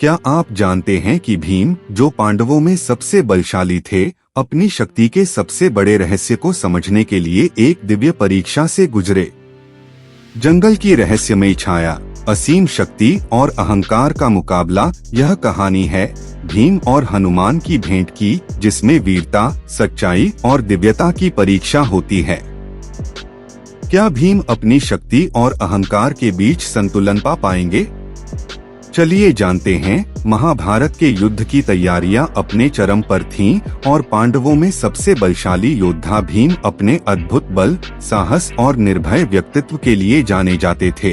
क्या आप जानते हैं कि भीम, जो पांडवों में सबसे बलशाली थे, अपनी शक्ति के सबसे बड़े रहस्य को समझने के लिए एक दिव्य परीक्षा से गुजरे। जंगल की रहस्यमयी छाया, असीम शक्ति और अहंकार का मुकाबला, यह कहानी है भीम और हनुमान की भेंट की, जिसमें वीरता, सच्चाई और दिव्यता की परीक्षा होती है। क्या भीम अपनी शक्ति और अहंकार के बीच संतुलन पा पाएंगे? चलिए जानते हैं। महाभारत के युद्ध की तैयारियां अपने चरम पर थीं और पांडवों में सबसे बलशाली योद्धा भीम अपने अद्भुत बल, साहस और निर्भय व्यक्तित्व के लिए जाने जाते थे।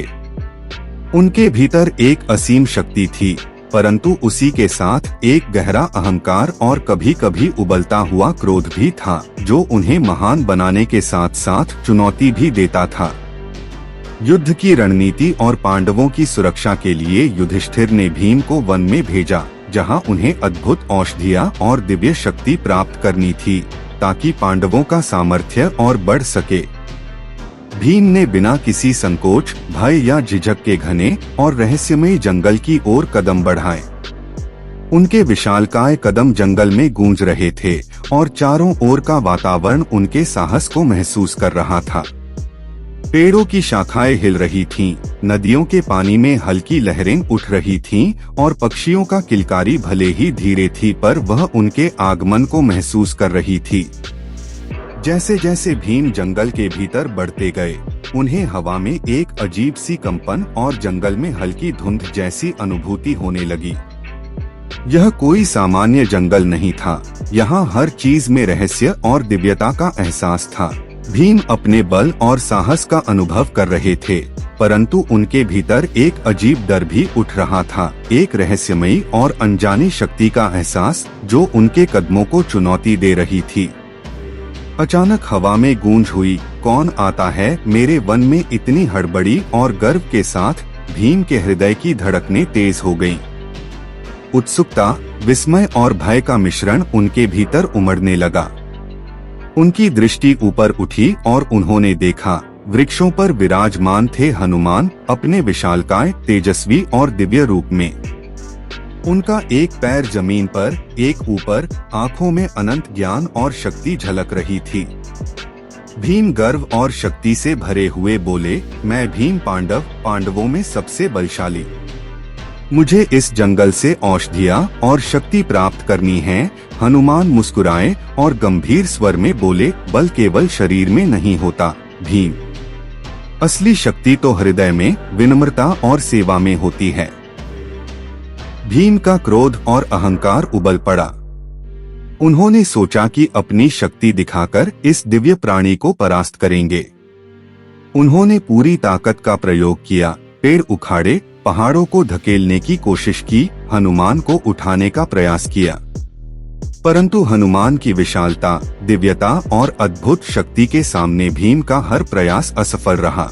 उनके भीतर एक असीम शक्ति थी, परंतु उसी के साथ एक गहरा अहंकार और कभी कभी उबलता हुआ क्रोध भी था, जो उन्हें महान बनाने के साथ साथ चुनौती भी देता था। युद्ध की रणनीति और पांडवों की सुरक्षा के लिए युधिष्ठिर ने भीम को वन में भेजा, जहां उन्हें अद्भुत औषधियां और दिव्य शक्ति प्राप्त करनी थी, ताकि पांडवों का सामर्थ्य और बढ़ सके। भीम ने बिना किसी संकोच, भय या झिझक के घने और रहस्यमय जंगल की ओर कदम बढ़ाए। उनके विशालकाय कदम जंगल में गूंज रहे थे और चारों ओर का वातावरण उनके साहस को महसूस कर रहा था। पेड़ों की शाखाएं हिल रही थीं, नदियों के पानी में हल्की लहरें उठ रही थीं और पक्षियों का किलकारी भले ही धीरे थी, पर वह उनके आगमन को महसूस कर रही थी। जैसे जैसे भीम जंगल के भीतर बढ़ते गए, उन्हें हवा में एक अजीब सी कंपन और जंगल में हल्की धुंध जैसी अनुभूति होने लगी। यह कोई सामान्य जंगल नहीं था, यहाँ हर चीज में रहस्य और दिव्यता का एहसास था। भीम अपने बल और साहस का अनुभव कर रहे थे, परंतु उनके भीतर एक अजीब डर भी उठ रहा था, एक रहस्यमयी और अनजानी शक्ति का एहसास जो उनके कदमों को चुनौती दे रही थी। अचानक हवा में गूंज हुई, कौन आता है मेरे वन में? इतनी हड़बड़ी और गर्व के साथ भीम के हृदय की धड़कनें तेज हो गईं। उत्सुकता, विस्मय और भय का मिश्रण उनके भीतर उमड़ने लगा। उनकी दृष्टि ऊपर उठी और उन्होंने देखा, वृक्षों पर विराजमान थे हनुमान, अपने विशालकाय, तेजस्वी और दिव्य रूप में। उनका एक पैर जमीन पर, एक ऊपर, आंखों में अनंत ज्ञान और शक्ति झलक रही थी। भीम गर्व और शक्ति से भरे हुए बोले, मैं भीम पांडव, पांडवों में सबसे बलशाली। मुझे इस जंगल से औषधियां और शक्ति प्राप्त करनी है। हनुमान मुस्कुराए और गंभीर स्वर में बोले, बल केवल शरीर में नहीं होता भीम, असली शक्ति तो हृदय में, विनम्रता और सेवा में होती है। भीम का क्रोध और अहंकार उबल पड़ा। उन्होंने सोचा कि अपनी शक्ति दिखाकर इस दिव्य प्राणी को परास्त करेंगे। उन्होंने पूरी ताकत का प्रयोग किया, पेड़ उखाड़े, पहाड़ों को धकेलने की कोशिश की, हनुमान को उठाने का प्रयास किया, परंतु हनुमान की विशालता, दिव्यता और अद्भुत शक्ति के सामने भीम का हर प्रयास असफल रहा।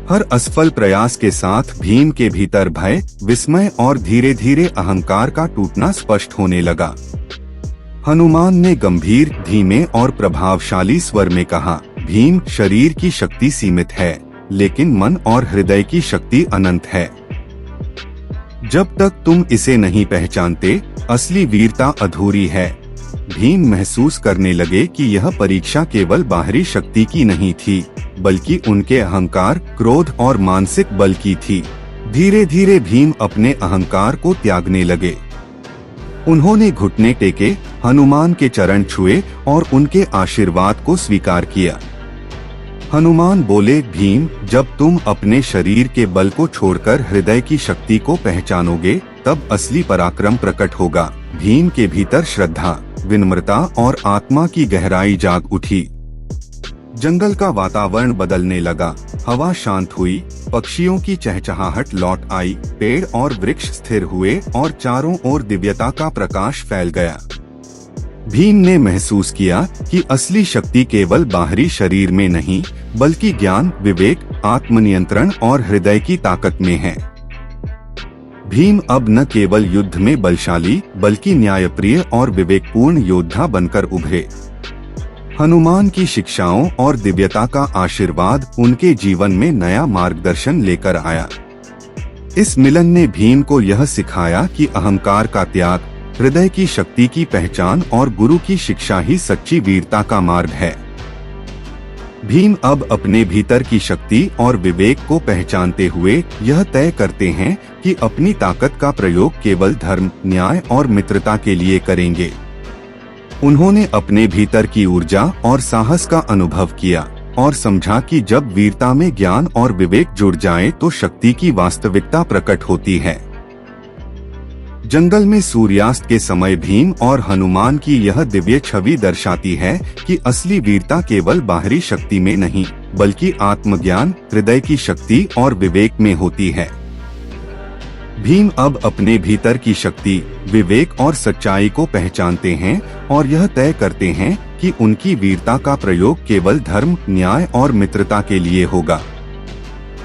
हर असफल प्रयास के साथ भीम के भीतर भय, विस्मय और धीरे धीरे अहंकार का टूटना स्पष्ट होने लगा। हनुमान ने गंभीर, धीमे और प्रभावशाली स्वर में कहा, भीम, शरीर की शक्ति सीमित है, लेकिन मन और हृदय की शक्ति अनंत है। जब तक तुम इसे नहीं पहचानते, असली वीरता अधूरी है। भीम महसूस करने लगे कि यह परीक्षा केवल बाहरी शक्ति की नहीं थी, बल्कि उनके अहंकार, क्रोध और मानसिक बल की थी। धीरे धीरे भीम अपने अहंकार को त्यागने लगे। उन्होंने घुटने टेके, हनुमान के चरण छुए और उनके आशीर्वाद को स्वीकार किया। हनुमान बोले, भीम, जब तुम अपने शरीर के बल को छोड़कर हृदय की शक्ति को पहचानोगे, तब असली पराक्रम प्रकट होगा। भीम के भीतर श्रद्धा, विनम्रता और आत्मा की गहराई जाग उठी। जंगल का वातावरण बदलने लगा, हवा शांत हुई, पक्षियों की चहचहाहट लौट आई, पेड़ और वृक्ष स्थिर हुए और चारों ओर दिव्यता का प्रकाश फैल गया। भीम ने महसूस किया कि असली शक्ति केवल बाहरी शरीर में नहीं, बल्कि ज्ञान, विवेक, आत्मनियंत्रण और हृदय की ताकत में है। भीम अब न केवल युद्ध में बलशाली, बल्कि न्यायप्रिय और विवेकपूर्ण योद्धा बनकर उभरे। हनुमान की शिक्षाओं और दिव्यता का आशीर्वाद उनके जीवन में नया मार्गदर्शन लेकर आया। इस मिलन ने भीम को यह सिखाया कि अहंकार का त्याग, हृदय की शक्ति की पहचान और गुरु की शिक्षा ही सच्ची वीरता का मार्ग है। भीम अब अपने भीतर की शक्ति और विवेक को पहचानते हुए यह तय करते हैं कि अपनी ताकत का प्रयोग केवल धर्म, न्याय और मित्रता के लिए करेंगे। उन्होंने अपने भीतर की ऊर्जा और साहस का अनुभव किया और समझा कि जब वीरता में ज्ञान और विवेक जुड़ जाएं तो शक्ति की वास्तविकता प्रकट होती है। जंगल में सूर्यास्त के समय भीम और हनुमान की यह दिव्य छवि दर्शाती है कि असली वीरता केवल बाहरी शक्ति में नहीं, बल्कि आत्मज्ञान, हृदय की शक्ति और विवेक में होती है। भीम अब अपने भीतर की शक्ति, विवेक और सच्चाई को पहचानते हैं और यह तय करते हैं कि उनकी वीरता का प्रयोग केवल धर्म, न्याय और मित्रता के लिए होगा।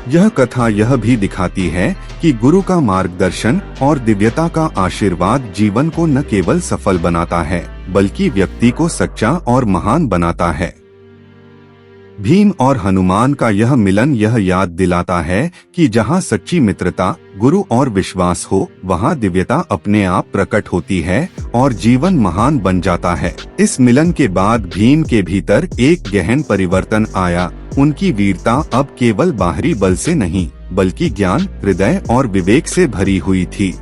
यह कथा यह भी दिखाती है कि गुरु का मार्गदर्शन और दिव्यता का आशीर्वाद जीवन को न केवल सफल बनाता है, बल्कि व्यक्ति को सच्चा और महान बनाता है। भीम और हनुमान का यह मिलन यह याद दिलाता है कि जहाँ सच्ची मित्रता, गुरु और विश्वास हो, वहाँ दिव्यता अपने आप प्रकट होती है और जीवन महान बन जाता है। इस मिलन के बाद भीम के भीतर एक गहन परिवर्तन आया। उनकी वीरता अब केवल बाहरी बल से नहीं, बल्कि ज्ञान, हृदय और विवेक से भरी हुई थी।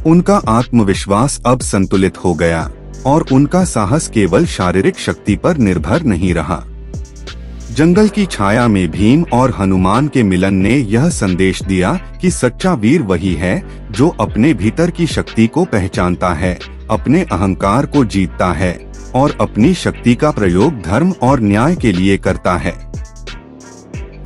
उनका आत्मविश्वास अब संतुलित हो गया और उनका साहस केवल शारीरिक शक्ति पर निर्भर नहीं रहा। जंगल की छाया में भीम और हनुमान के मिलन ने यह संदेश दिया कि सच्चा वीर वही है जो अपने भीतर की शक्ति को पहचानता है, अपने अहंकार को जीतता है और अपनी शक्ति का प्रयोग धर्म और न्याय के लिए करता है।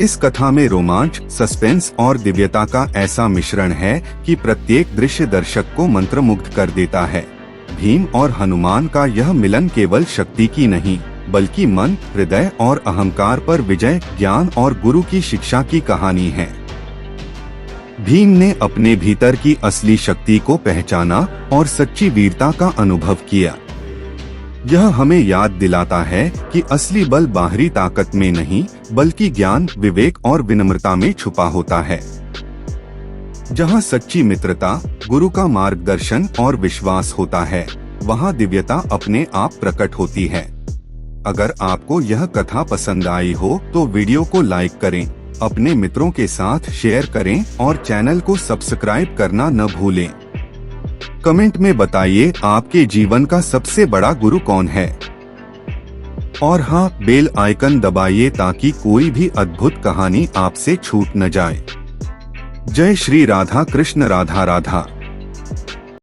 इस कथा में रोमांच, सस्पेंस और दिव्यता का ऐसा मिश्रण है कि प्रत्येक दृश्य दर्शक को मंत्रमुग्ध कर देता है। भीम और हनुमान का यह मिलन केवल शक्ति की नहीं, बल्कि मन, हृदय और अहंकार पर विजय, ज्ञान और गुरु की शिक्षा की कहानी है। भीम ने अपने भीतर की असली शक्ति को पहचाना और सच्ची वीरता का अनुभव किया। यह हमें याद दिलाता है कि असली बल बाहरी ताकत में नहीं, बल्कि ज्ञान, विवेक और विनम्रता में छुपा होता है। जहाँ सच्ची मित्रता, गुरु का मार्गदर्शन और विश्वास होता है, वहाँ दिव्यता अपने आप प्रकट होती है। अगर आपको यह कथा पसंद आई हो तो वीडियो को लाइक करें, अपने मित्रों के साथ शेयर करें और चैनल को सब्सक्राइब करना न भूलें। कमेंट में बताइए आपके जीवन का सबसे बड़ा गुरु कौन है। और हाँ, बेल आइकन दबाइए ताकि कोई भी अद्भुत कहानी आपसे छूट न जाए। जय श्री राधा कृष्ण। राधा राधा।